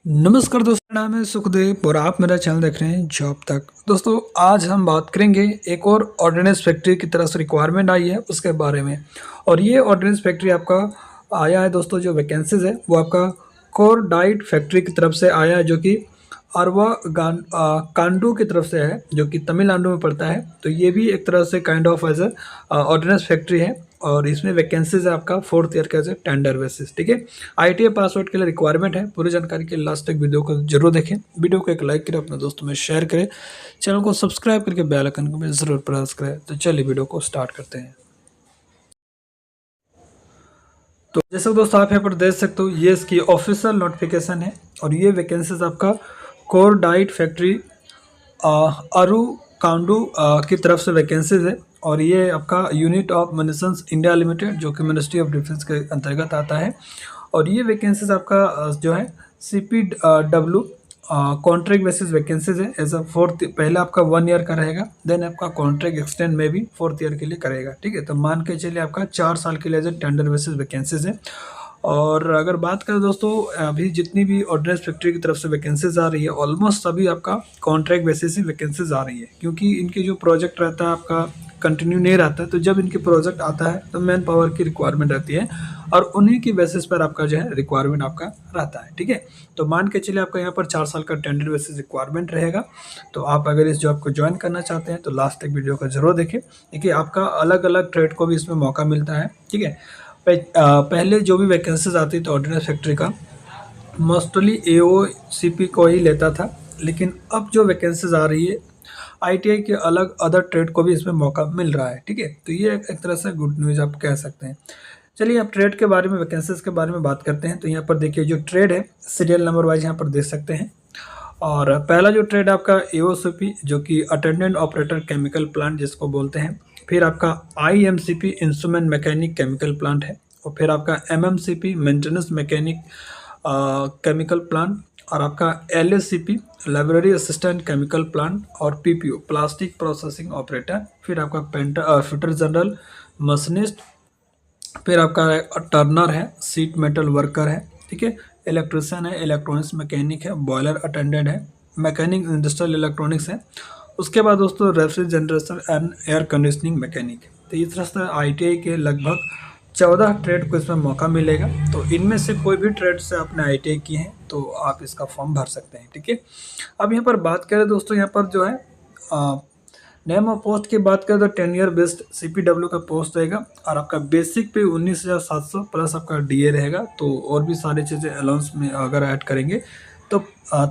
नमस्कार दोस्तों, मेरा नाम है सुखदेव और आप मेरा चैनल देख रहे हैं जॉब तक। दोस्तों, आज हम बात करेंगे एक और ऑर्डिनेंस फैक्ट्री की तरफ से रिक्वायरमेंट आई है उसके बारे में। और ये ऑर्डिनेंस फैक्ट्री आपका आया है दोस्तों, जो वैकेंसीज है वो आपका कोर डाइट फैक्ट्री की तरफ से आया है, जो कि कांडू की तरफ से है, जो कि तमिलनाडु में पड़ता है। तो ये भी एक तरह से kind of as ordnance factory है और इसमें वैकेंसीज है आपका 4th ईयर का टेंडर बेसिस। ठीक है, आईटीआई पास आउट के लिए रिक्वायरमेंट है। पूरी जानकारी के लिए लास्ट तक वीडियो को जरूर देखें। वीडियो को एक लाइक करें, अपने दोस्तों में शेयर करें, चैनल को सब्सक्राइब करके बेल आइकन को भी जरूर प्रेस करें। तो चलिए वीडियो को स्टार्ट करते हैं। तो जैसे दोस्तों आप यहाँ पर देख सकते हो, ये इसकी ऑफिशियल नोटिफिकेशन है और ये वैकेंसीज आपका कोर डाइट फैक्ट्री अरु कांडू की तरफ से वैकेंसीज है। और ये आपका unit of munitions India limited, जो कि मिनिस्ट्री ऑफ डिफेंस के अंतर्गत आता है। और ये वैकेंसीज आपका जो है CPW कॉन्ट्रैक्ट बेसिस वैकेंसीज है। एज अ 4th, पहले आपका 1 ईयर का रहेगा, देन आपका कॉन्ट्रैक्ट एक्सटेंड में भी 4th ईयर के लिए करेगा। ठीक है, तो मान के चलिए आपका 4 साल के लिए एज टेंडर बेसिस वैकेंसीज है। और अगर बात करें दोस्तों, अभी जितनी भी ऑर्डिनेंस फैक्ट्री की तरफ से वैकेंसीज आ रही है, ऑलमोस्ट सभी आपका कॉन्ट्रैक्ट बेसिस ही वैकेंसीज आ रही है, क्योंकि इनकी जो प्रोजेक्ट रहता है आपका कंटिन्यू नहीं रहता है। तो जब इनके प्रोजेक्ट आता है तो मैन पावर की रिक्वायरमेंट रहती है और उन्हीं की बेसिस पर आपका जो है रिक्वायरमेंट आपका रहता है। ठीक है, तो मान के चलिए आपका यहाँ पर 4 साल का टेंडर बेसिस रिक्वायरमेंट रहेगा। तो आप अगर इस जॉब को ज्वाइन करना चाहते हैं तो लास्ट तक वीडियो को जरूर देखें। देखिए, आपका अलग अलग ट्रेड को भी इसमें मौका मिलता है। ठीक है, पहले जो भी वैकेंसीज आती तो ऑर्डिनेंस फैक्ट्री का मोस्टली AOCP को ही लेता था, लेकिन अब जो वैकेंसीज आ रही है ITI के अलग अदर ट्रेड को भी इसमें मौका मिल रहा है। ठीक है, तो ये एक तरह से गुड न्यूज़ आप कह सकते हैं। चलिए, आप ट्रेड के बारे में, वैकेंसीज के बारे में बात करते हैं। तो यहाँ पर देखिए, जो ट्रेड है सीरियल नंबर वाइज यहाँ पर देख सकते हैं। और पहला जो ट्रेड आपका AOCP, जो कि अटेंडेंट ऑपरेटर केमिकल प्लांट जिसको बोलते हैं। फिर आपका IMCP instrument mechanic chemical plant है। और फिर आपका MMCP maintenance mechanic chemical plant. और आपका LACP library assistant chemical plant. और PPO प्लास्टिक प्रोसेसिंग ऑपरेटर। फिर आपका फिटर जनरल मशीनिस्ट। फिर आपका टर्नर है, सीट मेटल वर्कर है। ठीक है, इलेक्ट्रिशियन है, इलेक्ट्रॉनिक्स मैकेनिक है, बॉयलर अटेंडेंट है, मैकेनिक इंडस्ट्रियल इलेक्ट्रॉनिक्स है। उसके बाद दोस्तों refrigerator and air conditioning mechanic. तो इस तरह से ITI के लगभग 14 ट्रेड को इसमें मौका मिलेगा। तो इनमें से कोई भी ट्रेड से आपने ITI की है तो आप इसका फॉर्म भर सकते हैं। ठीक है, अब यहाँ पर बात करें दोस्तों, यहाँ पर जो है नेम ऑफ पोस्ट की बात करें तो 10 ईयर बेस्ड CPW का पोस्ट रहेगा। और आपका बेसिक पे 19,700 प्लस आपका DA रहेगा। तो और भी सारी चीज़ें अलाउंस में अगर ऐड करेंगे तो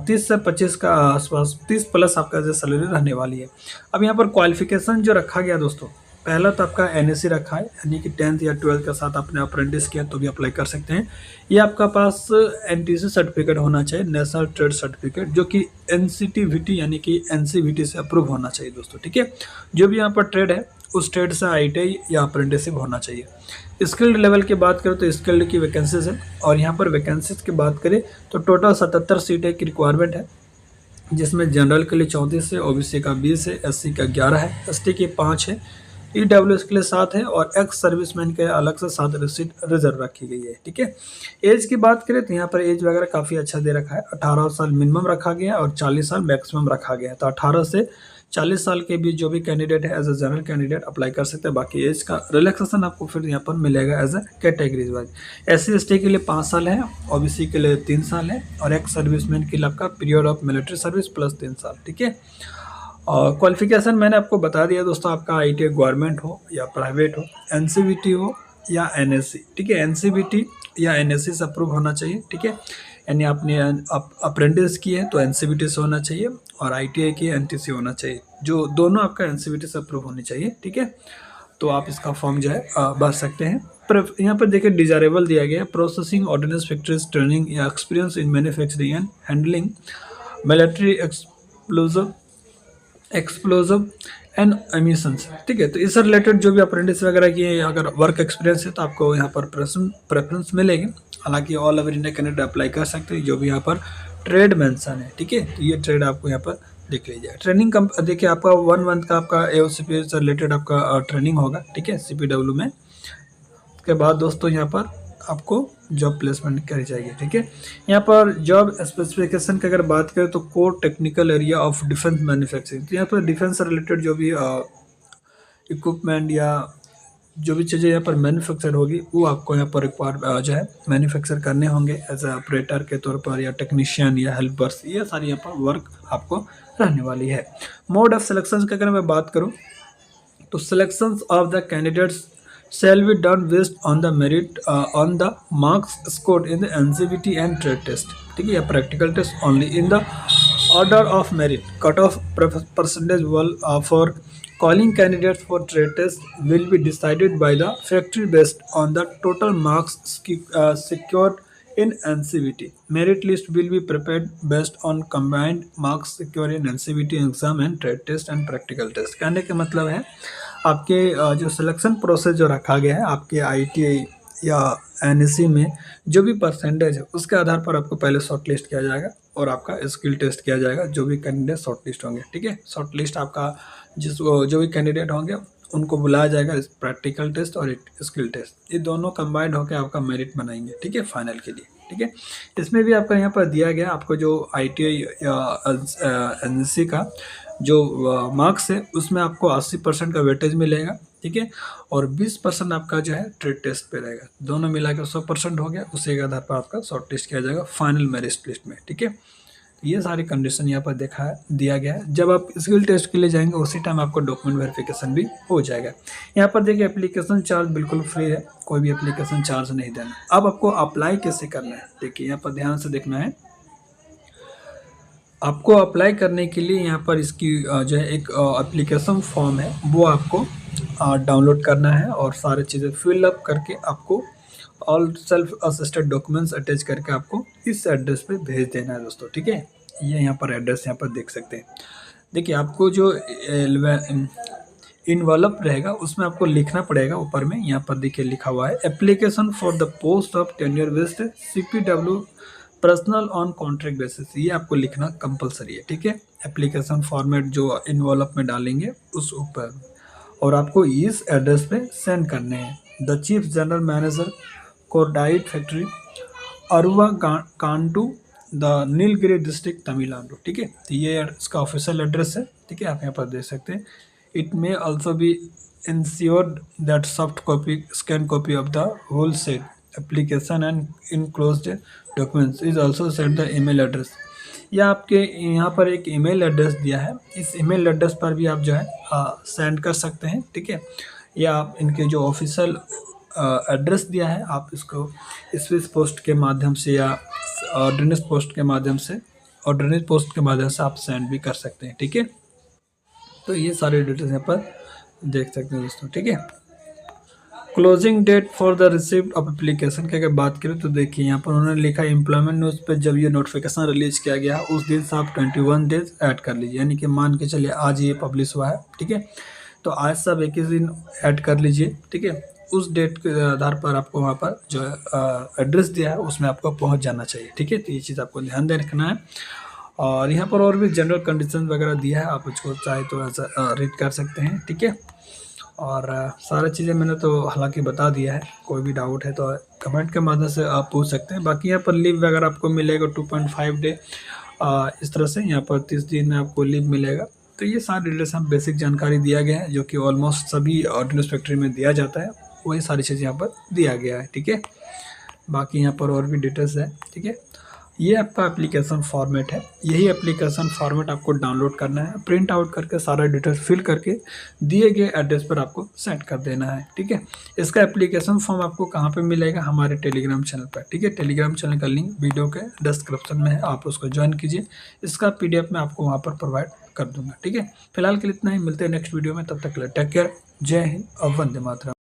30 से 25 का आसपास 30 प्लस आपका जो सैलरी रहने वाली है। अब यहाँ पर क्वालिफिकेशन जो रखा गया दोस्तों, पहला तो आपका NSC रखा है, यानी कि 10th या 12th के साथ आपने अप्रेंटिस किया तो भी अप्लाई कर सकते हैं। ये आपका पास NTC सर्टिफिकेट होना चाहिए, नेशनल ट्रेड सर्टिफिकेट, जो कि NCTVT यानी कि NCVT से अप्रूव होना चाहिए दोस्तों। ठीक है, जो भी यहाँ पर ट्रेड है उस ट्रेड से ITI या अप्रेंटिसशिप होना चाहिए। स्किल्ड लेवल की बात करें तो स्किल्ड की वैकेंसीज है। और यहाँ पर वैकेंसीज की बात करें तो टोटल 77 सीटें की रिक्वायरमेंट है, जिसमें जनरल के लिए 34 है, OBC का 20 है, SC का 11 है, ST के 5 है, EWS के लिए 7 है और एक्स सर्विसमैन के अलग से 7 सीट रिजर्व रखी गई है। ठीक है, एज की बात करें तो यहाँ पर एज वगैरह काफ़ी अच्छा दे रखा है। 18 साल मिनिमम रखा गया है और 40 साल मैक्सिमम रखा गया है। तो 18 से 40 साल के बीच जो भी कैंडिडेट है as a general candidate apply कर सकते हैं। बाकी एज का रिलैक्सेशन आपको फिर यहाँ पर मिलेगा as a categories wise. SC ST के लिए 5 साल है, OBC के लिए 3 साल है और एक्स सर्विसमैन के लिए आपका period of military service plus 3 साल। ठीक है, और क्वालिफिकेशन मैंने आपको बता दिया दोस्तों, आपका ITI गवर्नमेंट हो या प्राइवेट हो, NCVT हो या NSC। ठीक है, NCVT या NSC से अप्रूव होना चाहिए। ठीक है, यानी आपने अप्रेंटिस की है तो NCVT से होना चाहिए और ITI की NTC होना चाहिए, जो दोनों आपका NCVT से अप्रूव होनी चाहिए। ठीक है, तो आप इसका फॉर्म जो है भर सकते हैं। पर यहाँ पर देखिए डिजायरेबल दिया गया है, प्रोसेसिंग ऑर्डिनेंस फैक्ट्रीज ट्रेनिंग या experience in manufacturing and handling military explosive and emissions. ठीक है, तो इससे रिलेटेड जो भी अप्रेंटिस वगैरह की अगर वर्क एक्सपीरियंस है तो आपको यहाँ पर प्रेफरेंस मिलेगी। हालांकि all over India candidate apply कर सकते हैं, जो भी यहाँ पर ट्रेड मेंशन है। ठीक है, तो ये ट्रेड आपको यहाँ पर देख लीजिए। ट्रेनिंग देखिए, आपका 1 मंथ का आपका AOCP से रिलेटेड आपका ट्रेनिंग होगा। ठीक है, CPW में। उसके बाद दोस्तों यहाँ पर आपको जॉब प्लेसमेंट करी जाएगी। ठीक है, यहाँ पर जॉब स्पेसिफिकेशन की अगर बात करें तो core technical area of defence manufacturing, तो यहाँ पर डिफेंस से रिलेटेड जो भी इक्विपमेंट या जो भी चीज़ें यहाँ पर मैन्युफैक्चर होगी वो आपको यहाँ पर रिक्वायर जो है मैन्युफैक्चर करने होंगे एज ए ऑपरेटर के तौर पर या टेक्नीशियन या हेल्पर्स, ये सारी यहाँ पर वर्क आपको रहने वाली है। मोड ऑफ सिलेक्शन की अगर मैं बात करूँ तो selection of the candidates shall be done based on the merit on the marks scored in the NCVT and trade test। ठीक है, या practical test only in the order of merit cut off percentage for calling candidates for trade test will be decided by the factory based on the total marks secured in NCVT। merit list will be prepared based on combined marks secured in NCVT exam and trade test and practical test। कहने का मतलब है आपके जो selection process जो रखा गया है आपके ITI या NSE में जो भी परसेंटेज है उसके आधार पर आपको पहले शॉर्ट लिस्ट किया जाएगा और आपका स्किल टेस्ट किया जाएगा जो भी कैंडिडेट शॉर्ट लिस्ट होंगे। ठीक है, शॉर्ट लिस्ट आपका जो भी कैंडिडेट होंगे उनको बुलाया जाएगा प्रैक्टिकल टेस्ट और स्किल टेस्ट, ये दोनों कंबाइंड होकर आपका मेरिट बनाएंगे। ठीक है, फाइनल के लिए। ठीक है, इसमें भी आपका यहाँ पर दिया गया आपको जो ITI या NSE का जो मार्क्स है उसमें आपको 80% का वेटेज मिलेगा। ठीक है, और 20% आपका जो है ट्रेड टेस्ट पे रहेगा, दोनों मिलाकर 100% हो गया, उसी के आधार पर आपका शॉर्ट लिस्ट किया जाएगा फाइनल मेरिट लिस्ट में। ठीक है, ये सारी कंडीशन यहाँ पर दिया गया है। जब आप स्किल टेस्ट के लिए जाएंगे उसी टाइम आपको डॉक्यूमेंट वेरिफिकेशन भी हो जाएगा। यहाँ पर देखिए एप्लीकेशन चार्ज बिल्कुल फ्री है, कोई भी एप्लीकेशन चार्ज नहीं देना। अब आपको अप्लाई कैसे करना है, देखिए यहाँ पर ध्यान से देखना है। आपको अप्लाई करने के लिए यहाँ पर इसकी जो है एक एप्लीकेशन फॉर्म है वो आपको डाउनलोड करना है और सारी चीज़ें फिलअप करके आपको all self assisted documents attach करके आपको इस एड्रेस पे भेज देना है दोस्तों। ठीक है, ये यहाँ पर एड्रेस यहाँ पर देख सकते हैं। देखिए आपको जो इन्वॉल्व रहेगा उसमें आपको लिखना पड़ेगा, ऊपर में यहाँ पर देखिए लिखा हुआ है application for the post of tenure based CPW personal on contract basis, ये आपको लिखना कंपलसरी है। ठीक है, एप्लीकेशन फॉर्मेट जो इन्वॉल्व में डालेंगे उस ऊपर, और आपको इस एड्रेस पे सेंड करने हैं। The chief general manager कोरडाइट factory अरुवा कांटू the Nilgiri district Tamil Nadu. ठीक है, तो ये इसका ऑफिशियल एड्रेस है। ठीक है, आप यहाँ पर देख सकते हैं। It may also be ensured that soft copy scan copy of the whole set application and enclosed documents is also set the email address. या आपके यहाँ पर एक ईमेल एड्रेस दिया है, इस ईमेल एड्रेस पर भी आप जो है सेंड कर सकते हैं। ठीक है, या आप इनके जो ऑफिशियल एड्रेस दिया है आप इसको स्विस पोस्ट के माध्यम से या ऑर्डिनेंस पोस्ट के माध्यम से आप सेंड भी कर सकते हैं। ठीक है, तो ये सारे डिटेल्स यहाँ पर देख सकते हैं दोस्तों। ठीक है, closing date for the receipt of application की अगर बात करें तो देखिए यहाँ पर उन्होंने लिखा एम्प्लॉयमेंट न्यूज़ पे जब ये नोटिफिकेशन रिलीज किया गया उस दिन से आप 21 डेज ऐड कर लीजिए, यानी कि मान के चलिए आज ये पब्लिश हुआ है। ठीक है, तो आज से आप 21 दिन ऐड कर लीजिए। ठीक है, उस डेट के आधार पर आपको वहाँ पर जो एड्रेस दिया है उसमें आपको पहुँच जाना चाहिए। ठीक है, तो ये चीज़ आपको ध्यान दे रखना है। और यहाँ पर और भी जनरल कंडीशन वगैरह दिया है, आप उसको चाहे तो ऐसा रीड कर सकते हैं। ठीक है, और सारी चीज़ें मैंने तो हालांकि बता दिया है, कोई भी डाउट है तो कमेंट के माध्यम से आप पूछ सकते हैं। बाकी यहाँ पर लीव वगैरह आपको मिलेगा 2.5 डे, इस तरह से यहाँ पर 30 दिन में आपको लीव मिलेगा। तो ये सारी डिटेल्स हम बेसिक जानकारी दिया गया है जो कि ऑलमोस्ट सभी ऑर्डिनेंस फैक्ट्री में दिया जाता है, वही सारी चीज़ें यहाँ पर दिया गया है। ठीक है, बाकी यहाँ पर और भी डिटेल्स है। ठीक है, ये आपका एप्लीकेशन फॉर्मेट है, यही एप्लीकेशन फॉर्मेट आपको डाउनलोड करना है, प्रिंट आउट करके सारा डिटेल्स फिल करके दिए गए एड्रेस पर आपको सेंड कर देना है। ठीक है, इसका एप्लीकेशन फॉर्म आपको कहाँ पे मिलेगा, हमारे टेलीग्राम चैनल पर। ठीक है, टेलीग्राम चैनल का लिंक वीडियो के डिस्क्रिप्शन में है, आप उसको ज्वाइन कीजिए। इसका PDF मैं आपको वहाँ पर प्रोवाइड कर दूँगा। ठीक है, फिलहाल के लिए इतना ही, मिलते हैं नेक्स्ट वीडियो में, तब तक के लिए टेक केयर, जय हिंद और वंदे मातरम।